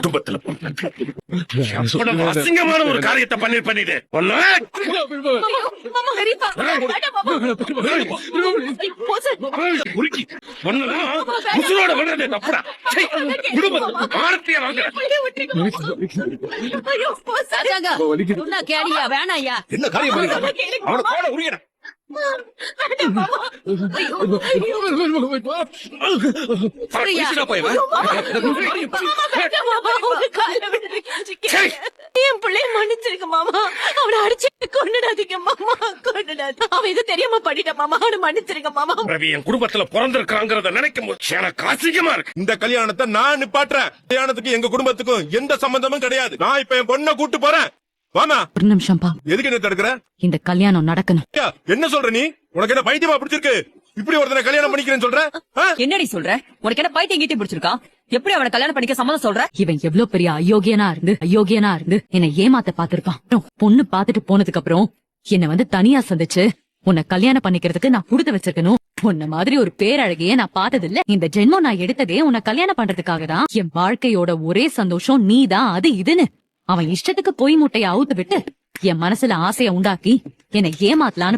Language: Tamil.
குடும்பத்துல அசிங்கமான ஒரு காரியத்தை பண்ணிருப்பீங்க. வேணாயா என்ன காரியம் அவனை போட உரியன என் பிள்ளைய மன்னிச்சிருக்க மாமா. அவனை அடிச்சு கொண்டுடாதீங்க மாமா, கொண்டுடாது. அவன் இது தெரியாம பண்ணிட்ட மாமா, அவனை மன்னிச்சிருக்க மாமா. ரவி என் குடும்பத்துல பிறந்திருக்காங்கிறத நினைக்கும் போது எனக்கு அசிங்கமா இருக்கு. இந்த கல்யாணத்தை நான் நிப்பாட்டுறேன். கல்யாணத்துக்கு எங்க குடும்பத்துக்கும் எந்த சம்பந்தமும் கிடையாது. நான் இப்ப என் பொண்ணை கூட்டு போறேன். வாமா. ஒரு நிமிஷம்பா. எதுக்கு என்ன தடுக்கிற? இந்த கல்யாணம் நடக்கணும். என்ன சொல்ற நீ? உனக்கு என்ன பைத்தியமா பிடிச்சிருக்கு? இப்படி ஒருத்தனை கல்யாணம் பண்ணிக்கிறேன்னு சொல்ற? என்னடி சொல்ற? உனக்கு என்ன பைத்தியம் கீட்டி பிடிச்சிருக்கா? எப்படி அவனை கல்யாணம் பண்ணிக்க சம்மதம் சொல்ற? இவன் எவ்வளவு பெரிய அயோக்கியனா இருந்து என்னை ஏமாத்த பாத்திருப்பான். பொண்ணு பாத்துட்டு போனதுக்கு அப்புறம் என்ன வந்து தனியா சந்திச்சு உன்னை கல்யாணம் பண்ணிக்கிறதுக்கு நான் கொடுத்து வச்சிருக்கணும். உன்ன மாதிரி ஒரு பேரழகையே நான் பார்த்தது இல்ல. இந்த ஜென்மம் நான் எடுத்ததே உன்னை கல்யாணம் பண்றதுக்காக தான். என் வாழ்க்கையோட ஒரே சந்தோஷம் நீதான், அது இதுன்னு அவன் இஷ்டத்துக்கு பொய் முட்டைய அவுத்து விட்டு என் மனசுல ஆசைய உண்டாக்கி என்னை ஏமாத்தலான்னு